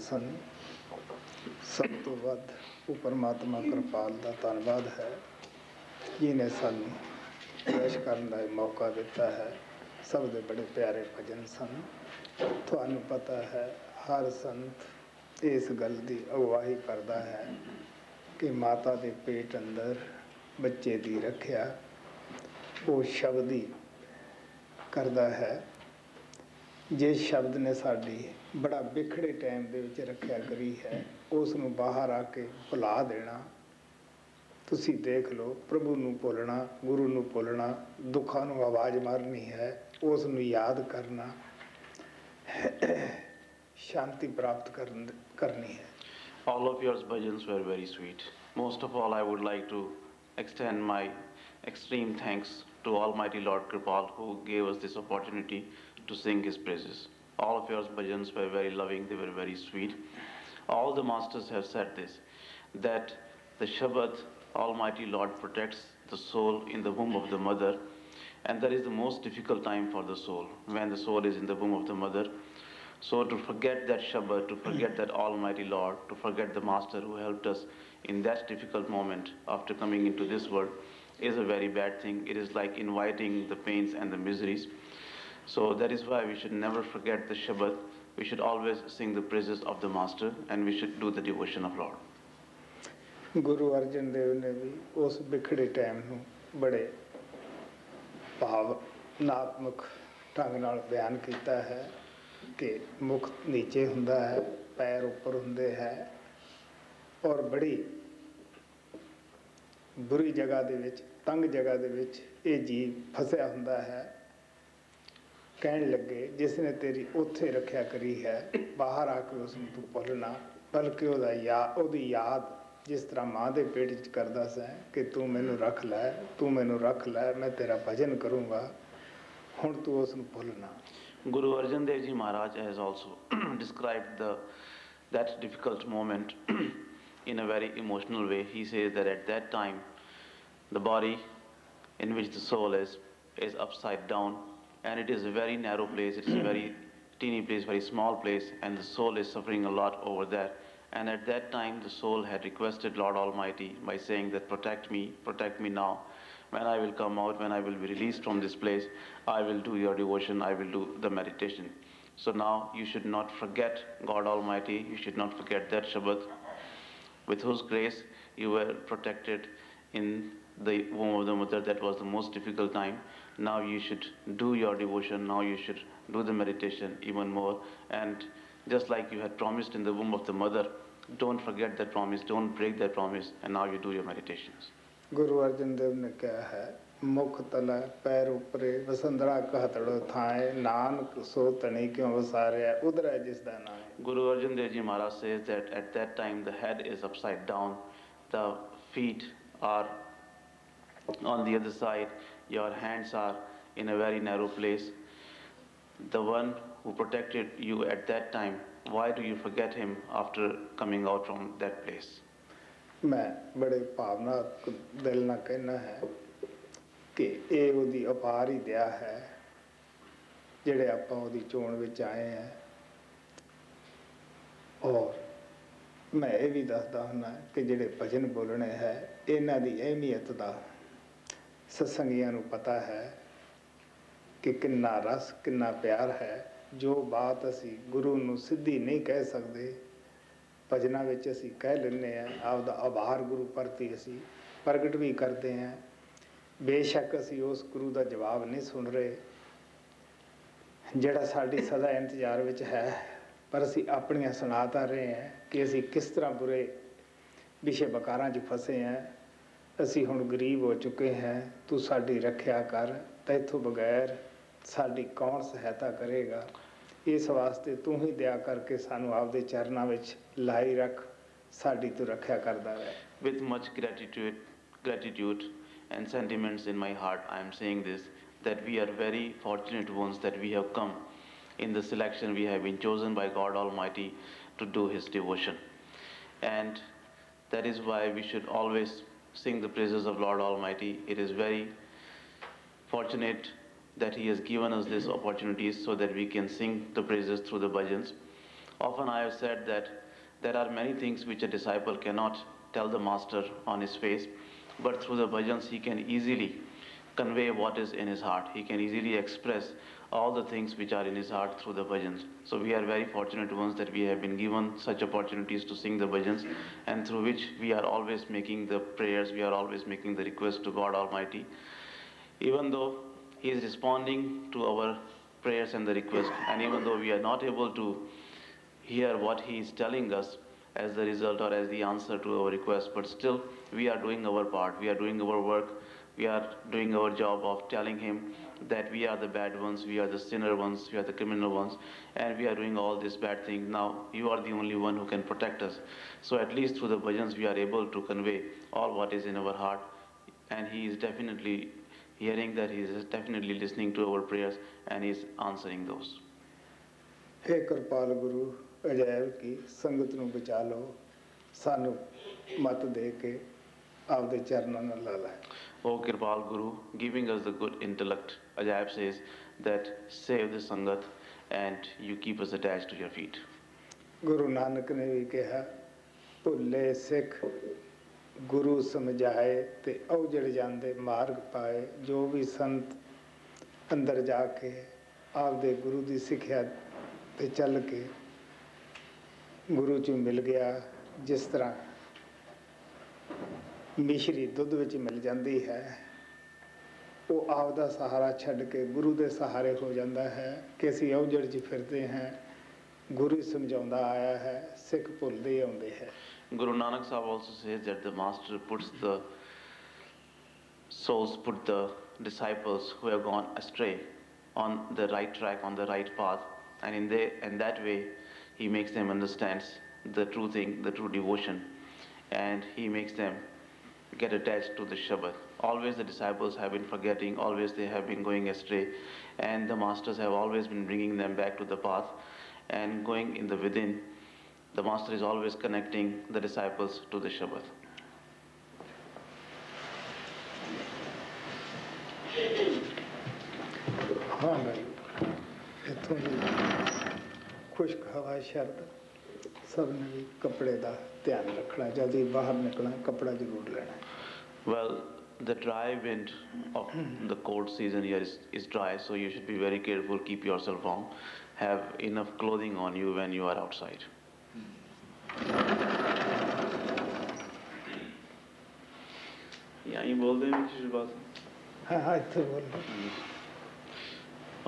ਸਨ। ਸਭ ਤੋਂ ਵੱਧ ਉਹ ਪਰਮਾਤਮਾ ਕਿਰਪਾਲ ਦਾ ਧੰਨਵਾਦ ਹੈ ਜਿਹਨੇ ਸਾਨੂੰ ਪੇਸ਼ ਕਰਨ ਦਾ ਮੌਕਾ ਦਿੱਤਾ ਹੈ। ਸਭ ਦੇ ਬੜੇ ਪਿਆਰੇ ਭਜਨ ਸਨ। ਤੁਹਾਨੂੰ ਪਤਾ ਹੈ ਹਰ ਸੰਤ ਇਸ ਗੱਲ ਦੀ ਅਗਵਾਈ ਕਰਦਾ ਹੈ ਕਿ ਮਾਤਾ ਦੇ ਪੇਟ ਅੰਦਰ ਬੱਚੇ ਦੀ ਰੱਖਿਆ ਉਹ ਸ਼ਬਦ ਹੀ ਕਰਦਾ ਹੈ। ਜਿਸ ਸ਼ਬਦ ਨੇ ਸਾਡੀ ਬੜਾ ਵਿਖੜੇ ਟਾਈਮ ਦੇ ਵਿੱਚ ਰੱਖਿਆ ਕਰੀ ਹੈ ਉਸ ਨੂੰ ਬਾਹਰ ਆ ਕੇ ਭੁਲਾ ਦੇਣਾ। ਤੁਸੀਂ ਦੇਖ ਲਓ, ਪ੍ਰਭੂ ਨੂੰ ਭੁੱਲਣਾ, ਗੁਰੂ ਨੂੰ ਭੁੱਲਣਾ, ਦੁੱਖਾਂ ਨੂੰ ਆਵਾਜ਼ ਮਾਰਨੀ ਹੈ, ਉਸ ਨੂੰ ਯਾਦ ਕਰਨਾ, ਸ਼ਾਂਤੀ ਪ੍ਰਾਪਤ ਕਰਨੀ ਹੈ। All of your bhajans were very sweet. Most of all, I would like to extend my extreme thanks to Almighty Lord Kripal who gave us this opportunity to sing His praises. All of your bhajans were very loving, they were very sweet. All the masters have said this, that the Shabad, Almighty Lord protects the soul in the womb of the mother, and that is the most difficult time for the soul, when the soul is in the womb of the mother. So to forget that Shabad, to forget that Almighty Lord, to forget the Master who helped us in that difficult moment after coming into this world is a very bad thing. It is like inviting the pains and the miseries. So that is why we should never forget the Shabad. We should always sing the praises of the Master and we should do the devotion of Lord. Guru Arjan Dev ਨੇ ਵੀ ਉਸ ਵਿਖੜੇ time ਨੂੰ ਬੜੇ ਭਾਵਨਾਤਮਕ ਢੰਗ ਨਾਲ ਬਿਆਨ ਕੀਤਾ ਹੈ ਕਿ ਮੁਖ ਨੀਚੇ ਹੁੰਦਾ ਹੈ, ਪੈਰ ਉੱਪਰ ਹੁੰਦੇ ਹੈ ਔਰ ਬੜੀ ਬੁਰੀ ਜਗ੍ਹਾ ਦੇ ਵਿੱਚ, ਤੰਗ ਜਗ੍ਹਾ ਦੇ ਵਿੱਚ ਇਹ ਜੀਵ ਫਸਿਆ ਹੁੰਦਾ ਹੈ। ਕਹਿਣ ਲੱਗੇ ਜਿਸ ਨੇ ਤੇਰੀ ਉੱਥੇ ਰੱਖਿਆ ਕਰੀ ਹੈ ਬਾਹਰ ਆ ਕੇ ਉਸ ਨੂੰ ਤੂੰ ਭੁੱਲਣਾ, ਬਲਕਿ ਉਹਦੀ ਯਾਦ ਜਿਸ ਤਰ੍ਹਾਂ ਮਾਂ ਦੇ ਪੇਟ 'ਚ ਕਰਦਾ ਸੈਂ ਕਿ ਤੂੰ ਮੈਨੂੰ ਰੱਖ ਲੈ, ਤੂੰ ਮੈਨੂੰ ਰੱਖ ਲੈ, ਮੈਂ ਤੇਰਾ ਭਜਨ ਕਰੂੰਗਾ, ਹੁਣ ਤੂੰ ਉਸ ਨੂੰ ਭੁੱਲਣਾ। Guru Arjan Dev Ji Maharaj has also described that difficult moment in a very emotional way. He says that at that time the body in which the soul is upside down, and it is a very narrow place, it is a very teeny place, very small place, and the soul is suffering a lot over there. And at that time the soul had requested Lord Almighty by saying that protect me now. When I will come out, when I will be released from this place, I will do your devotion, I will do the meditation. So now you should not forget God Almighty, you should not forget that Shabad, with whose grace you were protected in the womb of the mother. That was the most difficult time. Now you should do your devotion, now you should do the meditation even more. And just like you had promised in the womb of the mother, don't forget that promise, don't break that promise, and now you do your meditations. Guru Arjan Dev ਨੇ ਕਿਹਾ ਹੈ ਮੁਖ ਤਲਾ ਪੈਰ ਉੱਪਰੇ ਵਸੰਦਰਾ ਕਹਤੜੋ ਥਾਏ ਨਾਨਕ ਸੋ ਤਣੀ ਕਿਉਂ ਵਸਾਰਿਆ ਉਧਰ ਹੈ ਜਿਸ ਦਾ ਨਾਮ। Guru Arjan Dev Ji Maharaj says that at that time the head is upside down, the feet are on the other side, your hands are in a very narrow place. The one who protected you at that time, why do you forget him after coming out from that place? ਮੈਂ ਬੜੇ ਭਾਵਨਾ ਦਿਲ ਨਾਲ ਕਹਿਣਾ ਹੈ ਕਿ ਇਹ ਉਹਦੀ ਅਪਾਰ ਹੀ ਦਇਆ ਹੈ ਜਿਹੜੇ ਆਪਾਂ ਉਹਦੀ ਚੋਣ ਵਿੱਚ ਆਏ ਹਾਂ। ਔਰ ਮੈਂ ਇਹ ਵੀ ਦੱਸਦਾ ਹੁੰਦਾ ਕਿ ਜਿਹੜੇ ਭਜਨ ਬੋਲਣੇ ਹੈ ਇਹਨਾਂ ਦੀ ਅਹਿਮੀਅਤ ਦਾ ਸਤਸੰਗੀਆਂ ਨੂੰ ਪਤਾ ਹੈ ਕਿ ਕਿੰਨਾ ਰਸ, ਕਿੰਨਾ ਪਿਆਰ ਹੈ। ਜੋ ਬਾਤ ਅਸੀਂ ਗੁਰੂ ਨੂੰ ਸਿੱਧੀ ਨਹੀਂ ਕਹਿ ਸਕਦੇ, ਭਜਨਾਂ ਵਿੱਚ ਅਸੀਂ ਕਹਿ ਲੈਂਦੇ ਹਾਂ। ਆਪਦਾ ਆਭਾਰ ਗੁਰੂ ਪ੍ਰਤੀ ਅਸੀਂ ਪ੍ਰਗਟ ਵੀ ਕਰਦੇ ਹਾਂ। ਬੇਸ਼ੱਕ ਅਸੀਂ ਉਸ ਗੁਰੂ ਦਾ ਜਵਾਬ ਨਹੀਂ ਸੁਣ ਰਹੇ ਜਿਹੜਾ ਸਾਡੀ ਸਦਾ ਇੰਤਜ਼ਾਰ ਵਿੱਚ ਹੈ, ਪਰ ਅਸੀਂ ਆਪਣੀਆਂ ਸੁਣਾ ਤਾਂ ਰਹੇ ਹਾਂ ਕਿ ਅਸੀਂ ਕਿਸ ਤਰ੍ਹਾਂ ਬੁਰੇ ਵਿਸ਼ੇ ਬਕਾਰਾਂ 'ਚ ਫਸੇ ਹਾਂ। ਅਸੀਂ ਹੁਣ ਗਰੀਬ ਹੋ ਚੁੱਕੇ ਹਾਂ, ਤੂੰ ਸਾਡੀ ਰੱਖਿਆ ਕਰ, ਤੈਥੋਂ ਬਗੈਰ ਸਾਡੀ ਕੌਣ ਸਹਾਇਤਾ ਕਰੇਗਾ। ਇਸ ਵਾਸਤੇ ਤੂੰ ਹੀ ਦਇਆ ਕਰਕੇ ਸਾਨੂੰ ਆਪਦੇ ਚਰਨਾਂ ਵਿੱਚ ਲਾਈ ਰੱਖ, ਸਾਡੀ ਤੂੰ ਰੱਖਿਆ ਕਰਦਾ ਰਹਿ। With much gratitude and sentiments in my heart, I am saying this, that we are very fortunate ones that we have come in the selection. We have been chosen by God Almighty to do His devotion, and that is why we should always sing the praises of Lord Almighty. It is very fortunate that He has given us these opportunities so that we can sing the praises through the bhajans. Often I have said that there are many things which a disciple cannot tell the master on his face, but through the bhajans he can easily convey what is in his heart. He can easily express all the things which are in his heart through the bhajans. So we are very fortunate ones that we have been given such opportunities to sing the bhajans, and through which we are always making the prayers, we are always making the request to God Almighty. Even though He is responding to our prayers and the request, and even though we are not able to hear what He is telling us as the result or as the answer to our request, but still we are doing our part, we are doing our work, we are doing our job of telling Him that we are the bad ones, we are the sinner ones, we are the criminal ones, and we are doing all these bad things. Now you are the only one who can protect us. So at least through the bhajans we are able to convey all what is in our heart, and He is definitely hearing that, He is definitely listening to our prayers, and He is answering those. हे कृपाल गुरु अजैब की संगत ਨੂੰ ਬਚਾ ਲਓ ਸਾਨੂੰ ਮਤ ਦੇ ਕੇ ਆਪਦੇ ਚਰਨਾਂ ਨਾਲ ਲਾ ਲੈ O Kirpal Guru, giving us the good intellect, Ajaib says that save the Sangat and you keep us attached to your feet. Guru Nanak ਨੇ ਵੀ ਕਿਹਾ ਭੁੱਲੇ ਸਿੱਖ ਗੁਰੂ ਸਮਝਾਏ ਤੇ ਔਜੜ ਜਾਂਦੇ ਮਾਰਗ ਪਾਏ ਜੋ ਵੀ ਸੰਤ ਅੰਦਰ ਜਾ ਕੇ ਆਪਦੇ ਗੁਰੂ ਦੀ ਸਿੱਖਿਆ ਤੇ ਚੱਲ ਕੇ ਗੁਰੂ ਚ ਮਿਲ ਗਿਆ ਜਿਸ ਤਰ੍ਹਾਂ ਮਿਸ਼ਰੀ ਦੁੱਧ ਵਿੱਚ ਮਿਲ ਜਾਂਦੀ ਹੈ ਉਹ ਆਪਦਾ ਸਹਾਰਾ ਛੱਡ ਕੇ ਗੁਰੂ ਦੇ ਸਹਾਰੇ ਹੋ ਜਾਂਦਾ ਹੈ ਕਿ ਅਸੀਂ ਔਜੜ 'ਚ ਫਿਰਦੇ ਹਾਂ ਗੁਰੂ ਸਮਝਾਉਂਦਾ ਆਇਆ ਹੈ ਸਿੱਖ ਭੁੱਲਦੇ ਆਉਂਦੇ ਹੈ Guru Nanak Sahib also says that the master puts the souls, put the disciples who have gone astray on the right track, on the right path, and in that way he makes them understand the true thing, the true devotion, and he makes them get attached to the Shabad. Always the disciples have been forgetting, always they have been going astray, and the masters have always been bringing them back to the path and going in the within. The master is always connecting the disciples to the Shabad. हाँ भाई इतों खुश्क हवा शर्द सब ने भी कपड़े का ध्यान रखना जब भी बाहर निकलना कपड़ा जरूर लेना Well, the dry wind of the cold season here is dry, so you should be very careful, keep yourself warm, have enough clothing on you when you are outside. यहीं बोल दें किसी बात हाँ हाँ इतने बोल रहे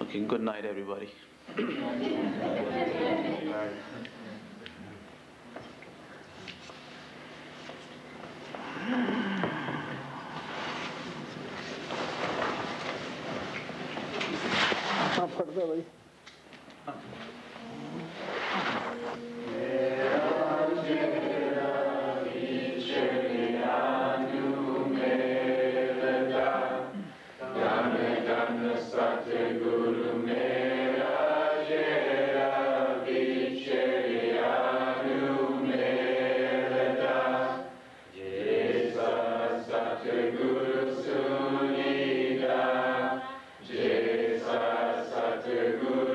Okay, good night everybody. हाँ पढ़ दो भाई Guru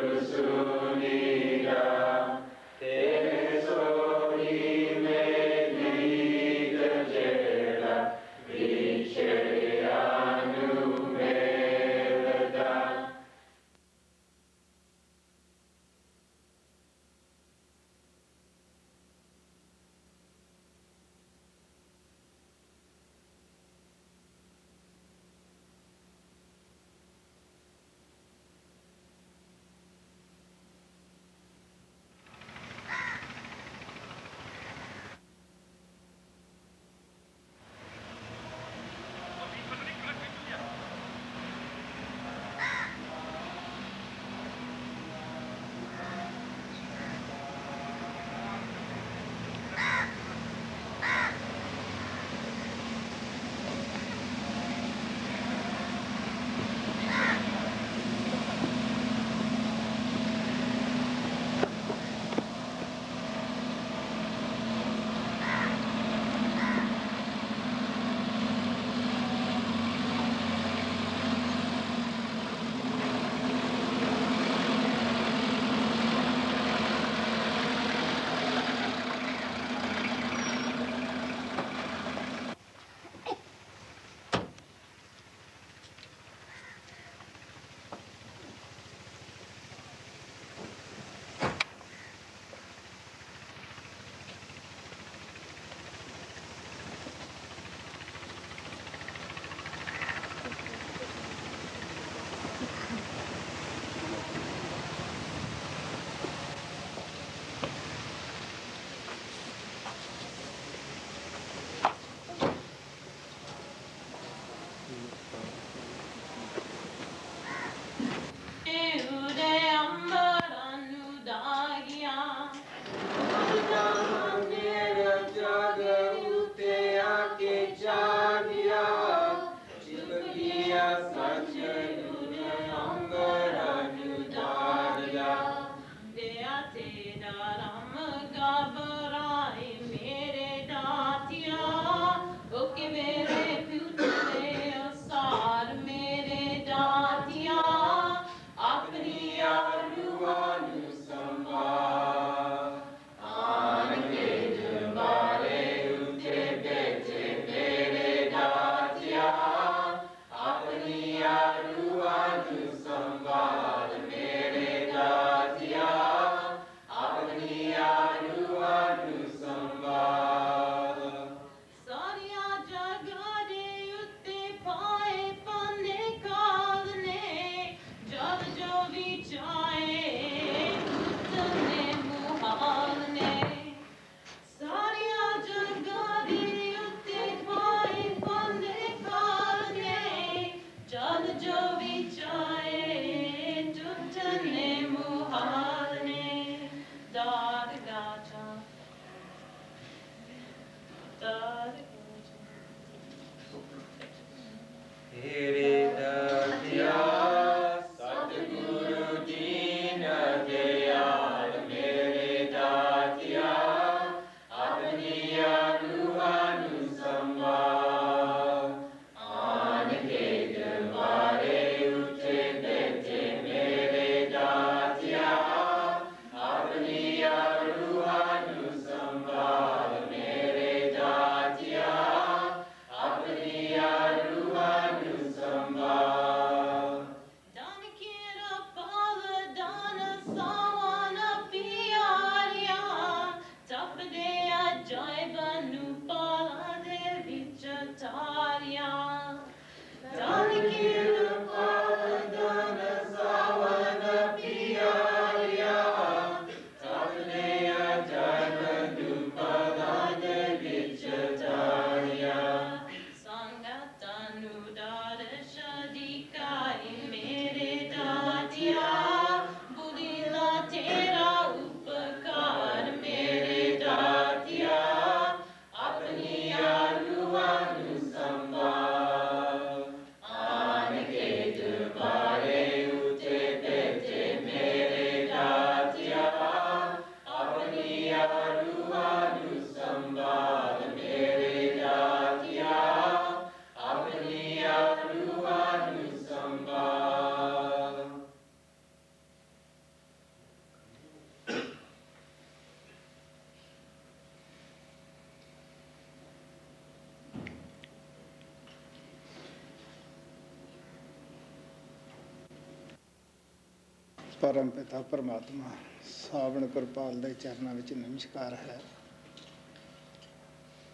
परम पिता परमात्मा सावण कृपाल दे चरणों विच नमस्कार है,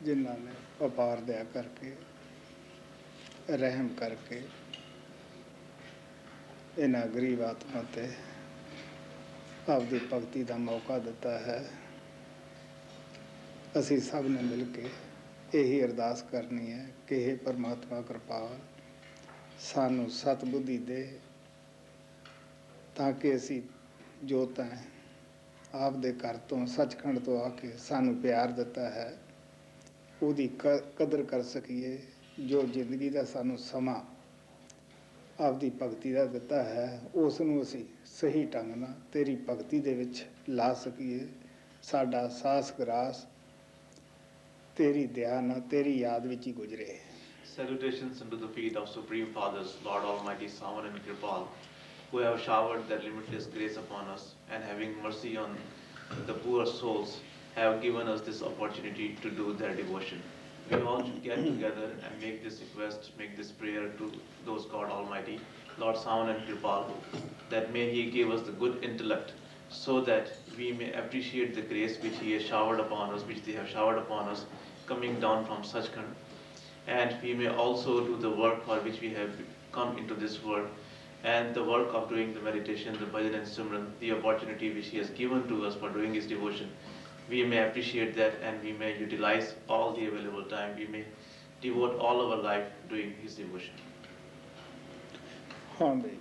जिन्होंने अपार दया करके रहम करके इन्हां गरीब आत्मा ते आपदी भगती का मौका दिता है। असी सब ने मिल के यही अरदास करनी है कि हे परमात्मा कृपाल सानू सतबुद्धि दे, ताकि असी जो तैं आपदे घर तो सचखंड तो आके सानू प्यार दिता है उसकी कदर कर सकीए। जो जिंदगी का सानू समा आपदी भगती का दिता है उसनू असी सही ढंग नाल तेरी भगती दे विच ला सकीए। साडा सास ग्रास तेरी दया नाल तेरी याद विच ही गुजरे। Salutations unto the feet of Supreme Fathers, Lord Almighty Savan and Kripal, who have showered their limitless grace upon us and having mercy on the poor souls, have given us this opportunity to do their devotion. We all should get together and make this request, make this prayer to those God Almighty, Lord Savan and Kripal, that may He give us the good intellect so that we may appreciate the grace which He has showered upon us, which they have showered upon us, coming down from Sachkhand. And we may also do the work for which we have come into this world, and the work of doing the meditation, the bhajan and simran, the opportunity which He has given to us for doing His devotion. We may appreciate that and we may utilize all the available time. We may devote all our life doing His devotion. हाँ भाई,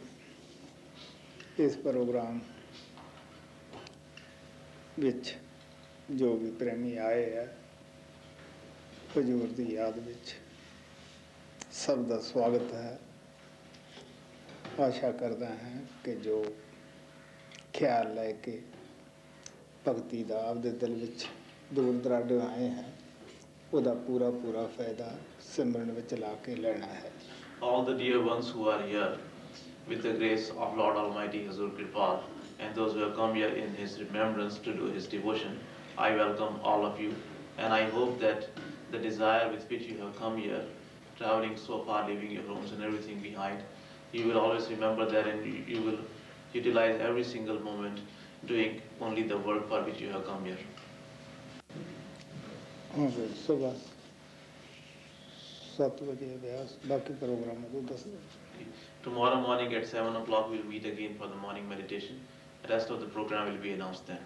इस programme विच जो भी प्रेमी आए है हजूर की याद विच सब का स्वागत है। आशा करता हैं कि जो ख्याल लैके भगती का आपदे दिल विच दूर दराडे आए हैं उसका पूरा पूरा फायदा सिमरन विच ला के लेना है। All the dear ones who are here with the grace of Lord Almighty Hazur Kripal and those who have come here in His remembrance to do His devotion, I welcome all of you, and I hope that the desire with which you have come here, traveling so far, leaving your homes and everything behind, you will always remember that and you will utilize every single moment doing only the work for which you have come here. हाँ भाई, सुबह 7 बजे अभ्यास, बाकी programme को 10 बजे। Tomorrow morning at 7 o'clock we'll meet again for the morning meditation. The rest of the program will be announced then.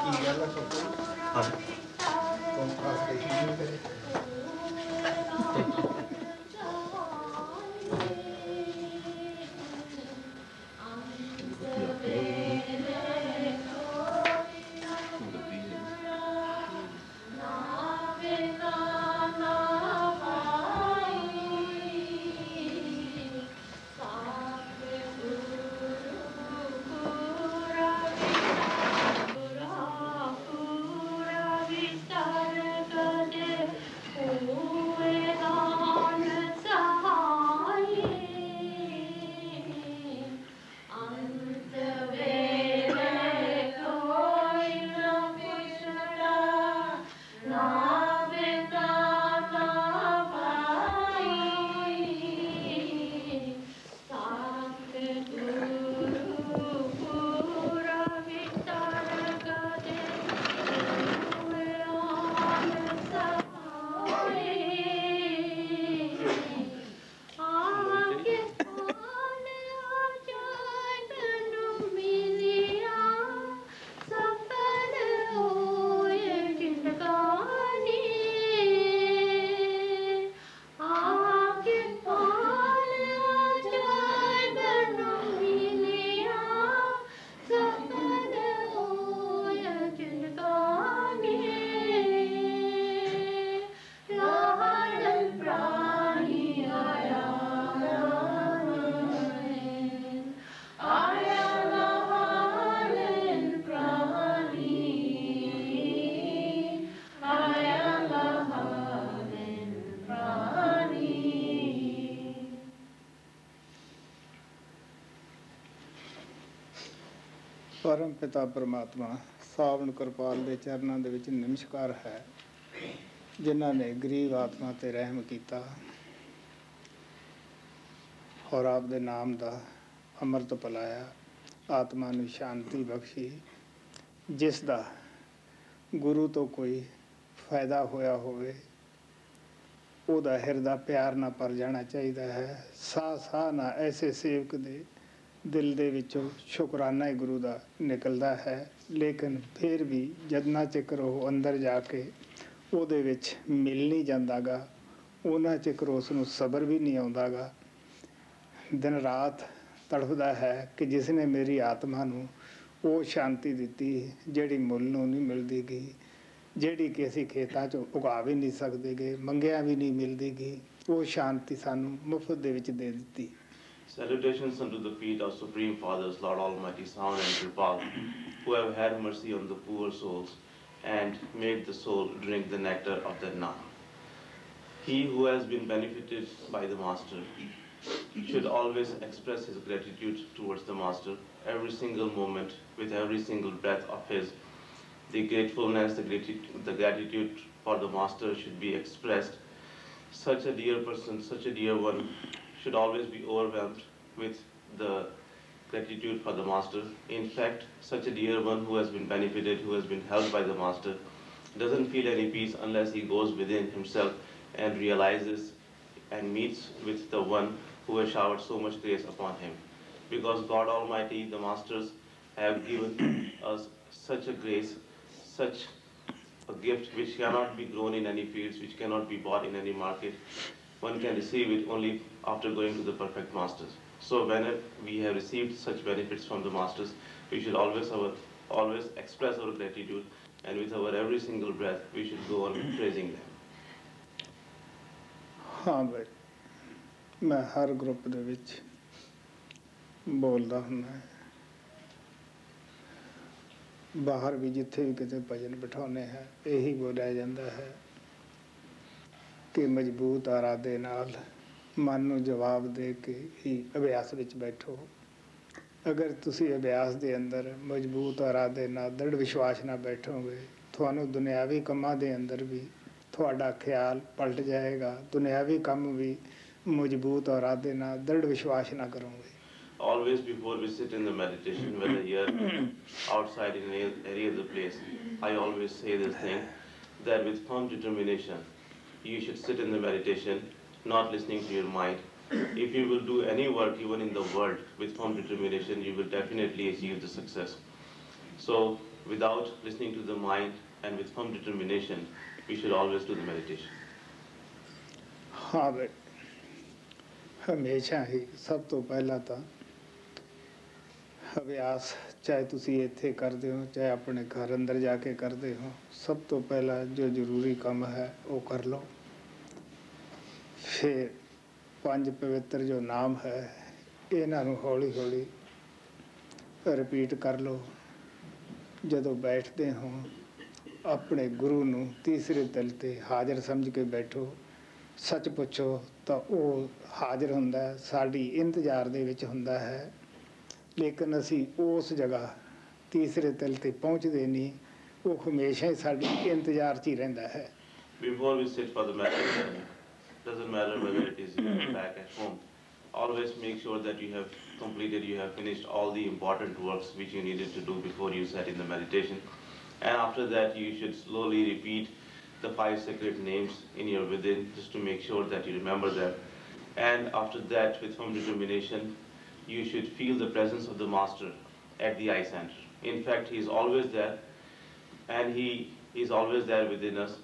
ਕੀ ਗੱਲ ਹੈ ਸੋਚੋ हाँ ਕੰਟਰਾਸਟੇਸ਼ਨ ਨਹੀਂ ਕਰੇ ਪਰਮ ਪਿਤਾ ਪਰਮਾਤਮਾ ਸਾਵਣ ਕਿਰਪਾਲ ਦੇ ਚਰਨਾਂ ਦੇ ਵਿੱਚ ਨਮਸਕਾਰ ਹੈ, ਜਿਨ੍ਹਾਂ ਨੇ ਗਰੀਬ ਆਤਮਾ ਤੇ ਰਹਿਮ ਕੀਤਾ ਔਰ ਆਪ ਦੇ ਨਾਮ ਦਾ ਅੰਮ੍ਰਿਤ ਪਿਲਾਇਆ, ਆਤਮਾ ਨੂੰ ਸ਼ਾਂਤੀ ਬਖਸ਼ੀ। ਜਿਸ ਦਾ ਗੁਰੂ ਤੋਂ ਕੋਈ ਫਾਇਦਾ ਹੋਇਆ ਹੋਵੇ ਉਹਦਾ ਹਿਰਦਾ ਪਿਆਰ ਨਾਲ ਭਰ ਜਾਣਾ ਚਾਹੀਦਾ ਹੈ। ਸਾਹ ਸਾਹ ਨਾਲ ਐਸੇ ਸੇਵਕ ਦੇ ਦਿਲ ਦੇ ਵਿੱਚੋਂ ਸ਼ੁਕਰਾਨਾ ਹੀ ਗੁਰੂ ਦਾ ਨਿਕਲਦਾ ਹੈ, ਲੇਕਿਨ ਫਿਰ ਵੀ ਜਦਨਾ ਚਿਕਰ ਉਹ ਅੰਦਰ ਜਾ ਕੇ ਉਹਦੇ ਵਿੱਚ ਮਿਲ ਨਹੀਂ ਜਾਂਦਾ ਗਾ, ਉਹਨਾਂ ਚਿਕਰ ਉਸ ਨੂੰ ਸਬਰ ਵੀ ਨਹੀਂ ਆਉਂਦਾ ਗਾ। ਦਿਨ ਰਾਤ ਤੜਫਦਾ ਹੈ ਕਿ ਜਿਸ ਨੇ ਮੇਰੀ ਆਤਮਾ ਨੂੰ ਉਹ ਸ਼ਾਂਤੀ ਦਿੱਤੀ ਜਿਹੜੀ ਮੁੱਲ ਨੂੰ ਨਹੀਂ ਮਿਲਦੀ ਗੀ, ਜਿਹੜੀ ਕਿ ਅਸੀਂ ਖੇਤਾਂ 'ਚ ਉਗਾ ਵੀ ਨਹੀਂ ਸਕਦੇ ਗੇ, ਮੰਗਿਆ ਵੀ ਨਹੀਂ ਮਿਲਦੀ ਗੀ, ਉਹ ਸ਼ਾਂਤੀ ਸਾਨੂੰ ਮੁਫਤ ਦੇ ਵਿੱਚ ਦੇ ਦਿੱਤੀ। Salutations unto the feet of Supreme Fathers, Lord Almighty, Sound and Kripal, who have had mercy on the poor souls and made the soul drink the nectar of the Naam. He who has been benefited by the Master should always express his gratitude towards the Master every single moment, with every single breath of his. The gratefulness, the gratitude for the Master should be expressed. Such a dear person, such a dear one, should always be overwhelmed with the gratitude for the Master. In fact, such a dear one who has been benefited, who has been helped by the Master, doesn't feel any peace unless he goes within himself and realizes and meets with the one who has showered so much grace upon him. Because God Almighty, the Masters, have given us such a grace, such a gift which cannot be grown in any fields, which cannot be bought in any market. One can receive it only after going to the perfect Masters. So whenever we have received such benefits from the Masters, we should always express our gratitude, and with our every single breath, we should go on praising them. ਹਾਂ ਬਈ, ਮੈਂ ਹਰ group ਦੇ ਵਿੱਚ ਬੋਲਦਾ ਹੁੰਦਾ, ਬਾਹਰ ਵੀ ਜਿੱਥੇ ਵੀ ਕਿਤੇ ਭਜਨ ਬਿਠਾਉਂਦੇ ਹੈ ਇਹੀ ਬੋਲਿਆ ਜਾਂਦਾ ਹੈ ਕਿ ਮਜ਼ਬੂਤ ਇਰਾਦੇ ਨਾਲ ਮਨ ਨੂੰ ਜਵਾਬ ਦੇ ਕੇ ਹੀ ਅਭਿਆਸ ਵਿੱਚ ਬੈਠੋ। ਅਗਰ ਤੁਸੀਂ ਅਭਿਆਸ ਦੇ ਅੰਦਰ ਮਜ਼ਬੂਤ ਇਰਾਦੇ ਨਾਲ ਦ੍ਰਿੜ ਵਿਸ਼ਵਾਸ ਨਾਲ ਬੈਠੋਗੇ, ਤੁਹਾਨੂੰ ਦੁਨਿਆਵੀ ਕੰਮਾਂ ਦੇ ਅੰਦਰ ਵੀ ਤੁਹਾਡਾ ਖਿਆਲ ਪਲਟ ਜਾਏਗਾ, ਦੁਨਿਆਵੀ ਕੰਮ ਵੀ ਮਜ਼ਬੂਤ ਇਰਾਦੇ ਨਾਲ ਦ੍ਰਿੜ ਵਿਸ਼ਵਾਸ ਨਾਲ ਕਰੋਗੇ। Always before we sit in the meditation, whether here, outside, in any other place, I always say this thing, that with firm determination, you should sit in the meditation, not listening to your mind, If you will do any work, even in the world, with firm determination, you will definitely achieve the success. So, without listening to the mind and with firm determination, we should always do the meditation. हाँ भाई, हमेशा ही सब तो पहला था अभ्यास, चाहे तुसी इत्थे करदे हो चाहे अपने घर अंदर जाके करदे हो, सब तो पहला जो जरूरी काम है वो कर लो। फिर पंज पवित्र जो नाम है इन्हां नूं हौली हौली रिपीट कर लो। जदों बैठते हो अपने गुरु नूं तीसरे दिल ते हाजिर समझ के बैठो। सच पुछो तो वो हाजिर हुंदा है, साडी इंतजार दे विच हुंदा है, लेकिन असी उस जगह तीसरे दिल ते पहुँचते नहीं, वो हमेशा ही साडी इंतजार च ही रहिंदा है। Before we sit for the meditation, doesn't matter whether it is back at home, always make sure that you have completed, you have finished all the important works which you needed to do before you sat in the meditation. And after that, you should slowly repeat the 5 sacred names in your within, just to make sure that you remember them. And after that, with firm determination, you should feel the presence of the Master at the eye center. In fact, he is always there, and he is always there within us.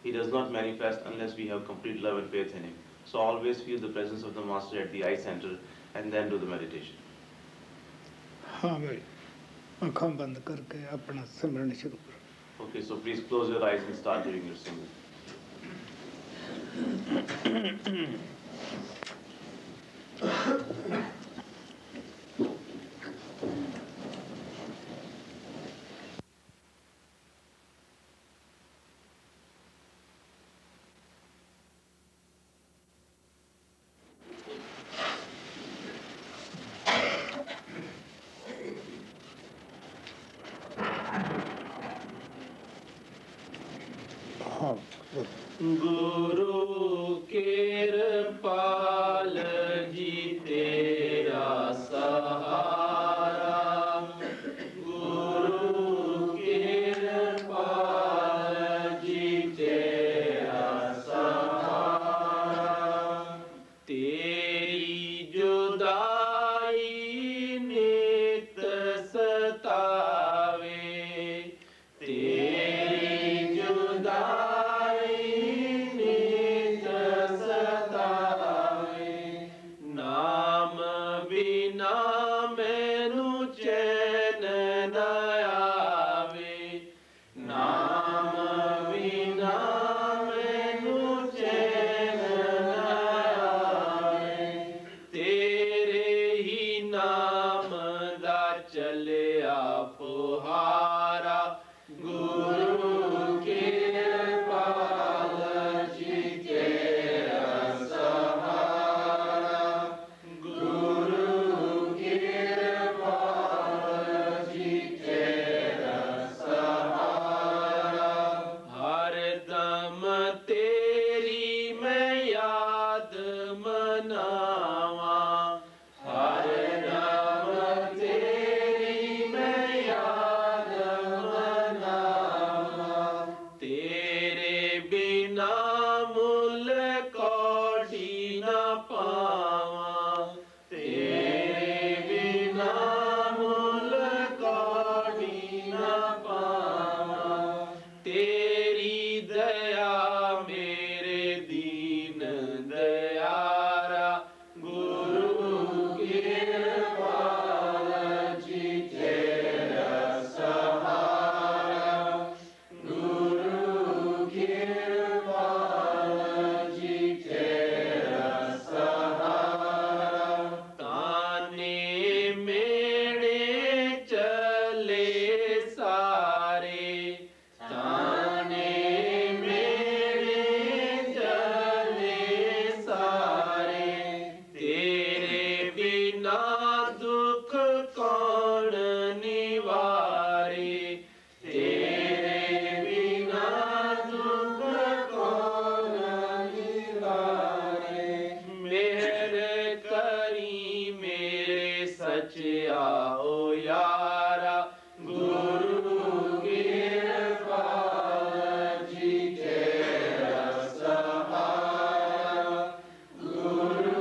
He does not manifest unless we have complete love and faith in him. So always feel the presence of the Master at the eye center and then do the meditation. हाँ भाई, आँखें बंद करके अपना सिमरन शुरू करो। Okay, so please close your eyes and start doing your simran. हाँ, गुरु कृपाल जी तेरा सहारा, गुरु कृपाल जी तेरा सहारा, तेरी जुदाई नित सतावे, तेरी जुदाई नित सतावे, नाम बिना मैनू चैन न आवे, नाम बिना मैनू चैन न आवे, तेरे ही नाम दा चलिया फुहारा, गुरु कृपाल जी तेरा सहारा, गुरु कृपाल जी तेरा सहारा, हर दम तेरी मैं याद मनावा, हर दम तेरी मैं याद मनावा, तेरे बिना मुल कौड़ी न पावा, तेरे बिना मुल कौड़ी न पावा, तेरी दया मेरे दीन दयारा, गुरु कृपाल जी तेरा सहारा, गुरु कृपाल जी तेरा सहारा, ताने मेरे चले सारे, ताने मेरे चले सारे, तेरे बिना दुख कौन निवारे, तेरे बिना दुख कौन निवारे, मेरे करी मेरे सचिया ओ यारा, गुरु कृपाल जी तेरा सहारा, गुरु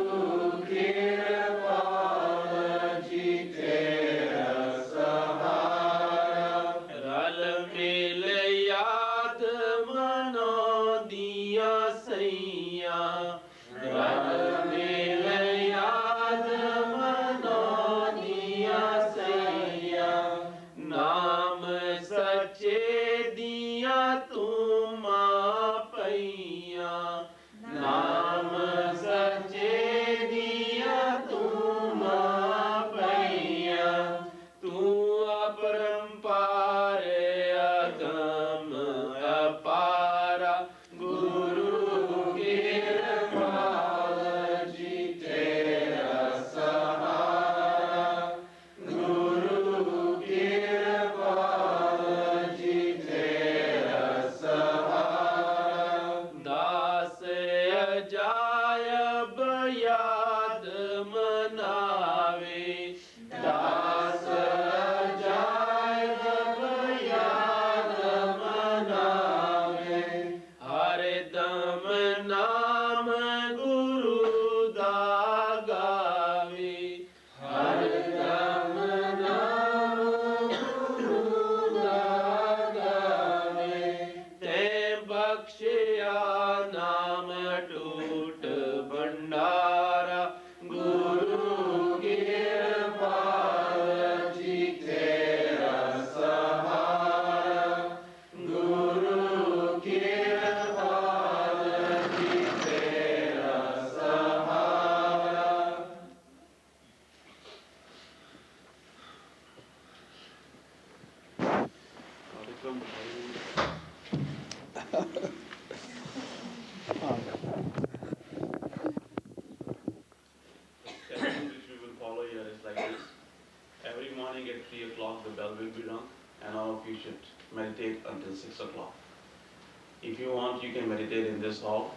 याद मनावे दास जाय जब याद मनावे हर दम नाम गुरु दा गावे हर दम नाम गुरु दा गावे ते बख्शिया नाम टूट भंडारा गुरु कृपाल जी तेरा सहारा गुरु कृपाल जी तेरा सहारा Technique which we will follow here is like this. Every morning at 3 o'clock the bell will be rung and all of you should meditate until 6 o'clock. If you want, you can meditate in this hall.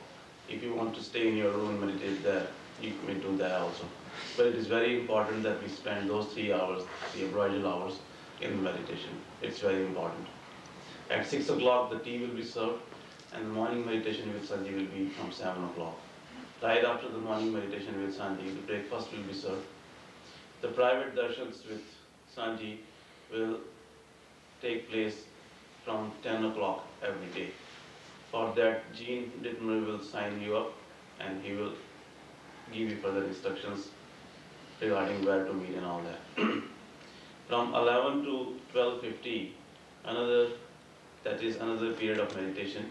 If you want to stay in your room and meditate there, you may do that also. But it is very important that we spend those 3 hours, the bridal hours, in meditation. It's very important. At 6 o'clock the tea will be served and the morning meditation with Sanji will be from 7 o'clock. Right after the morning meditation with Sanji, the breakfast will be served. The private darshans with Sanji will take place from 10 o'clock every day. For that, Jean Dittmer will sign you up and he will give you further instructions regarding where to meet and all that. From 11 to 12:50, that is another period of meditation,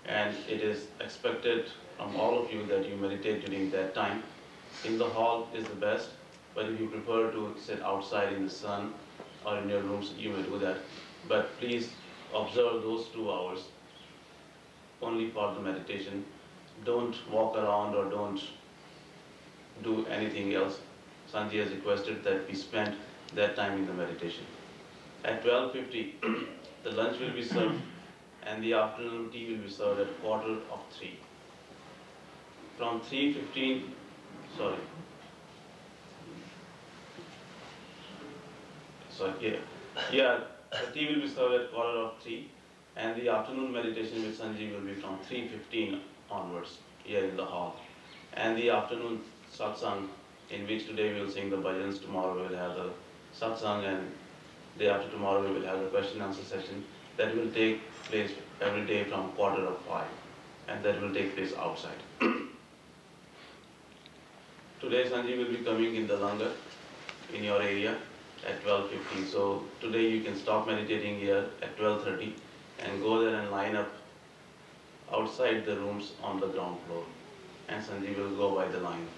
and it is expected from all of you that you meditate during that time. In the hall is the best, but if you prefer to sit outside in the sun or in your rooms, you may do that. But please observe those 2 hours only for the meditation. Don't walk around or don't do anything else. Sanji has requested that we spend that time in the meditation. At 12:50, the lunch will be served and the afternoon tea will be served at 2:45. From 3:15, the tea will be served at 2:45 and the afternoon meditation with Sanji will be from 3:15 onwards here in the hall. And the afternoon satsang, in which today we will sing the bhajans, tomorrow we will have the satsang, and day after tomorrow we will have the question and answer session. That will take place every day from 4:45, and that will take place outside. Today Sanji will be coming in the langar in your area at 12:15. So today you can stop meditating here at 12:30 and go there and line up outside the rooms on the ground floor, and Sanji will go by the line.